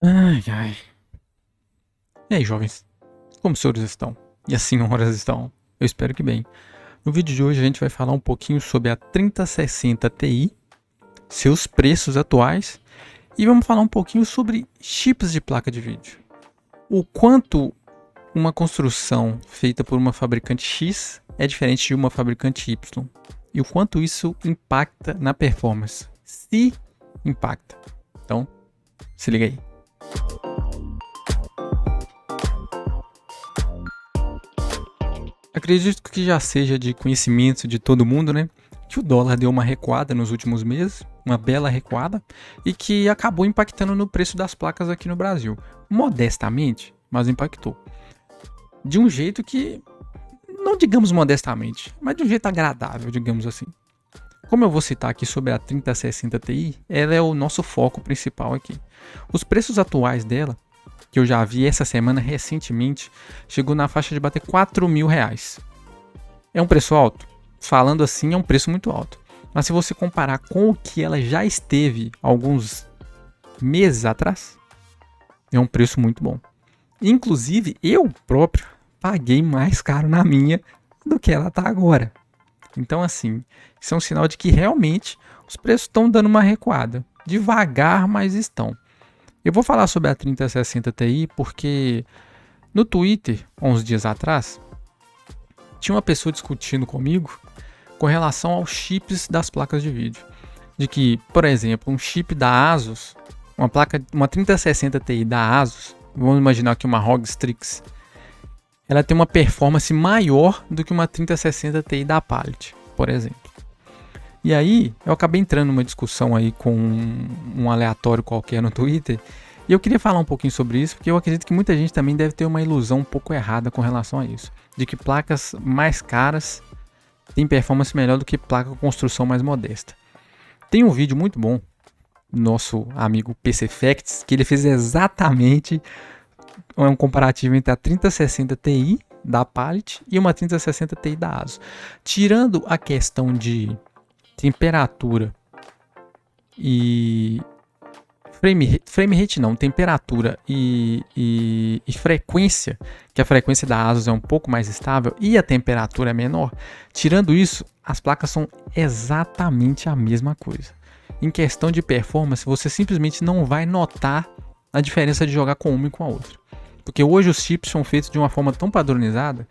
Ai, ai. E aí, jovens? Como os senhores estão? E as senhoras estão? Eu espero que bem. No vídeo de hoje a gente vai falar um pouquinho sobre a 3060 Ti, seus preços atuais, e vamos falar um pouquinho sobre chips de placa de vídeo. O quanto uma construção feita por uma fabricante X é diferente de uma fabricante Y. E o quanto isso impacta na performance. Se impacta. Então, se liga aí. Acredito que já seja de conhecimento de todo mundo, né? Que o dólar deu uma recuada nos últimos meses, uma bela recuada, e que acabou impactando no preço das placas aqui no Brasil. Modestamente, mas impactou. De um jeito que, não digamos modestamente, mas de um jeito agradável, digamos assim. Como eu vou citar aqui sobre a 3060 Ti, ela é o nosso foco principal aqui. Os preços atuais dela, que eu já vi essa semana recentemente, chegou na faixa de bater R$ 4.000. É um preço alto? Falando assim, é um preço muito alto. Mas se você comparar com o que ela já esteve alguns meses atrás, é um preço muito bom. Inclusive, eu próprio paguei mais caro na minha do que ela está agora. Então, assim, isso é um sinal de que realmente os preços estão dando uma recuada. Devagar, mas estão. Eu vou falar sobre a 3060 Ti porque no Twitter, uns dias atrás, tinha uma pessoa discutindo comigo com relação aos chips das placas de vídeo. De que, por exemplo, um chip da Asus, uma 3060 Ti da Asus, vamos imaginar que uma ROG Strix, ela tem uma performance maior do que uma 3060 Ti da Palit, por exemplo. E aí, eu acabei entrando numa discussão aí com um aleatório qualquer no Twitter, e eu queria falar um pouquinho sobre isso, porque eu acredito que muita gente também deve ter uma ilusão um pouco errada com relação a isso. De que placas mais caras têm performance melhor do que placa com construção mais modesta. Tem um vídeo muito bom, nosso amigo PC Facts, que ele fez exatamente um comparativo entre a 3060 Ti da Palit e uma 3060 Ti da Asus. Tirando a questão de temperatura e frame rate não, temperatura e frequência, que a frequência da Asus é um pouco mais estável e a temperatura é menor. Tirando isso, as placas são exatamente a mesma coisa. Em questão de performance, você simplesmente não vai notar a diferença de jogar com uma e com a outra. Porque hoje os chips são feitos de uma forma tão padronizada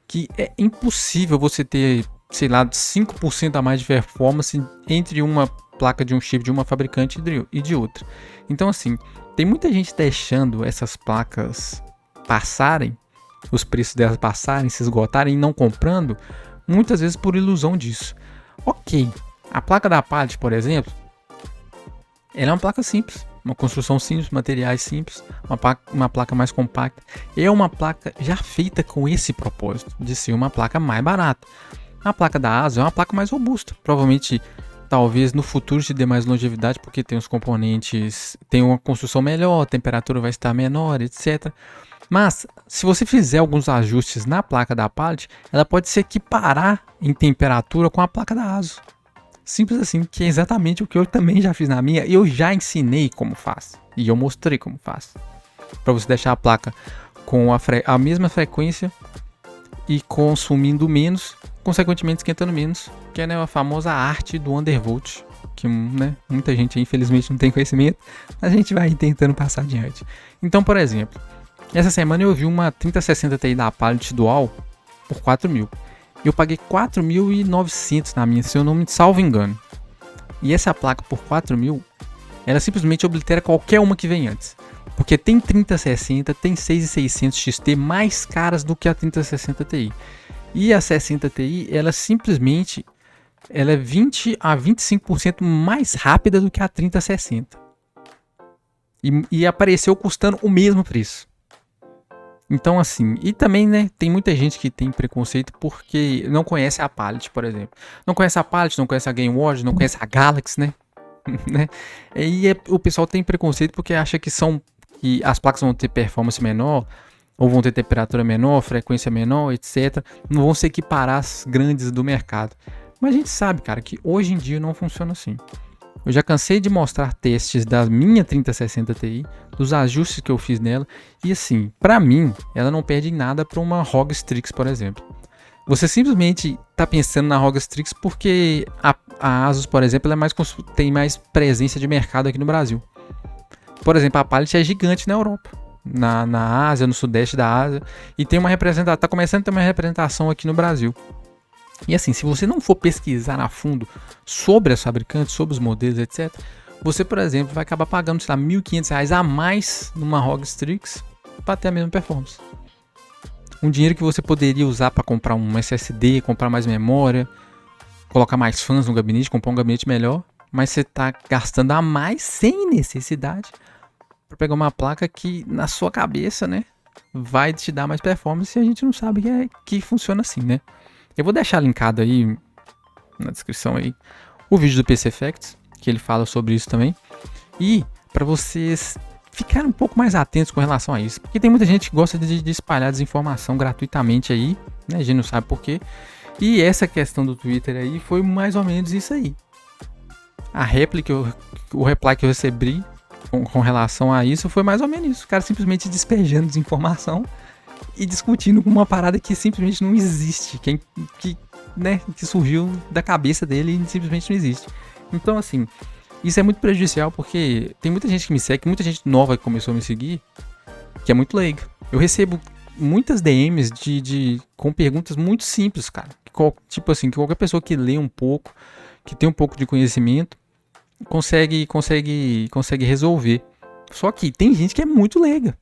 que é impossível você ter, sei lá, 5% a mais de performance entre uma placa de um chip de uma fabricante e de outra. Então, assim, tem muita gente deixando essas placas passarem, os preços delas passarem, se esgotarem e não comprando, muitas vezes por ilusão disso. Ok, a placa da Palit, por exemplo, ela é uma placa simples, uma construção simples, materiais simples, uma placa mais compacta. É uma placa já feita com esse propósito, de ser uma placa mais barata. A placa da Asus é uma placa mais robusta, provavelmente, talvez no futuro te dê mais longevidade, porque tem os componentes, tem uma construção melhor, a temperatura vai estar menor, etc. Mas, se você fizer alguns ajustes na placa da Palit, ela pode se equiparar em temperatura com a placa da Asus. Simples assim, que é exatamente o que eu também já fiz na minha e eu já ensinei como faz. E eu mostrei como faz. Para você deixar a placa com a mesma frequência e consumindo menos, consequentemente esquentando menos, que é, né, a famosa arte do undervolt, que, né, muita gente infelizmente não tem conhecimento, mas a gente vai tentando passar adiante. Então, por exemplo, essa semana eu vi uma 3060 Ti da Palit Dual por 4.000. Eu paguei 4.900 na minha, se eu não me salvo engano. E essa placa por 4.000, ela simplesmente oblitera qualquer uma que vem antes. Porque tem 3060, tem 6600 XT mais caras do que a 3060 Ti. E a 60 Ti, ela simplesmente ela é 20 a 25% mais rápida do que a 3060. E apareceu custando o mesmo preço. Então, assim, e também, né, tem muita gente que tem preconceito porque não conhece a Palit, por exemplo. Não conhece a Palit, não conhece a Game Watch, não conhece a Galaxy, né? né? E o pessoal tem preconceito porque acha que que as placas vão ter performance menor, ou vão ter temperatura menor, frequência menor, etc. Não vão se equiparar às grandes do mercado. Mas a gente sabe, cara, que hoje em dia não funciona assim. Eu já cansei de mostrar testes da minha 3060 Ti, dos ajustes que eu fiz nela, e assim, pra mim, ela não perde em nada para uma ROG Strix, por exemplo. Você simplesmente tá pensando na ROG Strix porque a Asus, por exemplo, tem mais presença de mercado aqui no Brasil. Por exemplo, a Pallet é gigante na Europa, na Ásia, no sudeste da Ásia, e tem uma representação, tá começando a ter uma representação aqui no Brasil. E assim, se você não for pesquisar a fundo sobre as fabricantes, sobre os modelos, etc., você, por exemplo, vai acabar pagando, sei lá, R$1.500 a mais numa ROG Strix para ter a mesma performance. Um dinheiro que você poderia usar para comprar um SSD, comprar mais memória, colocar mais fãs no gabinete, comprar um gabinete melhor, mas você está gastando a mais sem necessidade para pegar uma placa que, na sua cabeça, né, vai te dar mais performance, e a gente não sabe que funciona assim, né? Eu vou deixar linkado aí na descrição aí o vídeo do PC Facts, que ele fala sobre isso também. E para vocês ficarem um pouco mais atentos com relação a isso, porque tem muita gente que gosta de espalhar desinformação gratuitamente aí, né? A gente não sabe porquê. E essa questão do Twitter aí foi mais ou menos isso aí. O reply que eu recebi com relação a isso foi mais ou menos isso. O cara simplesmente despejando desinformação e discutindo com uma parada que simplesmente não existe, que surgiu da cabeça dele e simplesmente não existe. Então, assim, isso é muito prejudicial porque tem muita gente que me segue, muita gente nova que começou a me seguir, que é muito leiga. Eu recebo muitas DMs com perguntas muito simples, cara. Tipo assim, que qualquer pessoa que lê um pouco, que tem um pouco de conhecimento, consegue resolver. Só que tem gente que é muito leiga.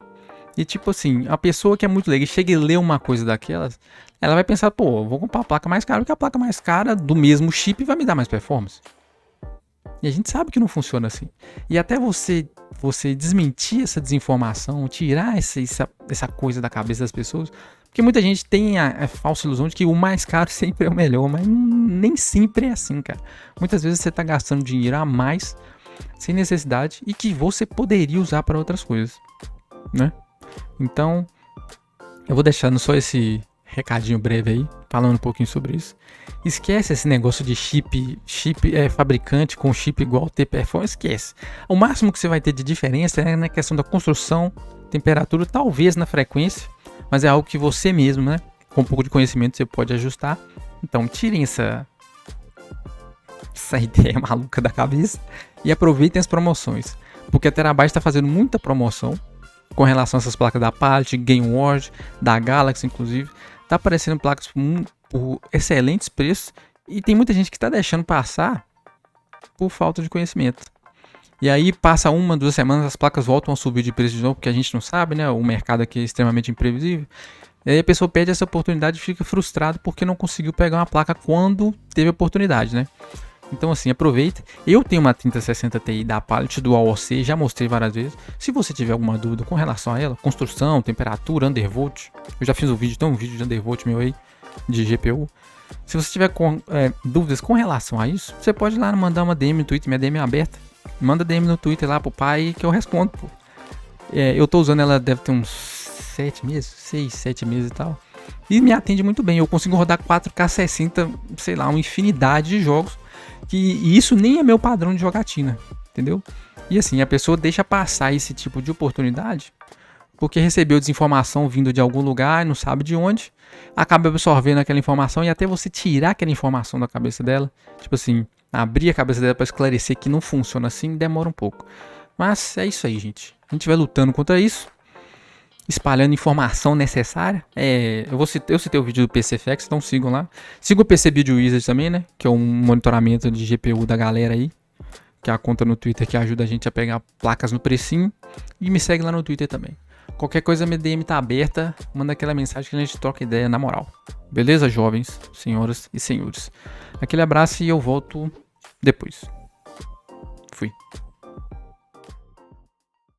E tipo assim, a pessoa que é muito leiga e chega e lê uma coisa daquelas, ela vai pensar, pô, eu vou comprar a placa mais cara, porque a placa mais cara do mesmo chip vai me dar mais performance. E a gente sabe que não funciona assim. E até você desmentir essa desinformação, tirar essa coisa da cabeça das pessoas, porque muita gente tem a falsa ilusão de que o mais caro sempre é o melhor, mas nem sempre é assim, cara. Muitas vezes você tá gastando dinheiro a mais, sem necessidade, e que você poderia usar para outras coisas, né? Então, eu vou deixando só esse recadinho breve aí, falando um pouquinho sobre isso. Esquece esse negócio de chip fabricante com chip igual ter performance, esquece. O máximo que você vai ter de diferença é na questão da construção, temperatura, talvez na frequência, mas é algo que você mesmo, né, com um pouco de conhecimento você pode ajustar. Então, tirem essa ideia maluca da cabeça e aproveitem as promoções, porque a Terabyte está fazendo muita promoção com relação a essas placas da Pallet, GameWorld, da Galaxy inclusive. Tá aparecendo placas por excelentes preços e tem muita gente que tá deixando passar por falta de conhecimento. E aí passa 1, 2 semanas, as placas voltam a subir de preço de novo, porque a gente não sabe, né? O mercado aqui é extremamente imprevisível. E aí a pessoa perde essa oportunidade e fica frustrado porque não conseguiu pegar uma placa quando teve a oportunidade, né? Então assim, aproveita. Eu tenho uma 3060 Ti da Pallet Dual OC, já mostrei várias vezes. Se você tiver alguma dúvida com relação a ela, construção, temperatura, undervolt, eu já fiz um vídeo, tem um vídeo de undervolt meu aí, de GPU. Se você tiver dúvidas com relação a isso, você pode ir lá mandar uma DM no Twitter, minha DM é aberta. Manda DM no Twitter lá pro pai que eu respondo, pô. Eu tô usando ela, deve ter uns 6, 7 meses e tal. E me atende muito bem, eu consigo rodar 4K 60, sei lá, uma infinidade de jogos. E isso nem é meu padrão de jogatina, entendeu? E assim, a pessoa deixa passar esse tipo de oportunidade porque recebeu desinformação vindo de algum lugar e não sabe de onde, acaba absorvendo aquela informação e até você tirar aquela informação da cabeça dela, tipo assim, abrir a cabeça dela para esclarecer que não funciona assim, demora um pouco. Mas é isso aí, gente. A gente vai lutando contra isso, espalhando informação necessária. Eu citei o vídeo do PC Facts, então sigam lá. Sigam o PC Build Wizard também, né? Que é um monitoramento de GPU da galera aí. Que é a conta no Twitter que ajuda a gente a pegar placas no precinho. E me segue lá no Twitter também. Qualquer coisa, minha DM tá aberta. Manda aquela mensagem que a gente troca ideia na moral. Beleza, jovens, senhoras e senhores? Aquele abraço e eu volto depois. Fui.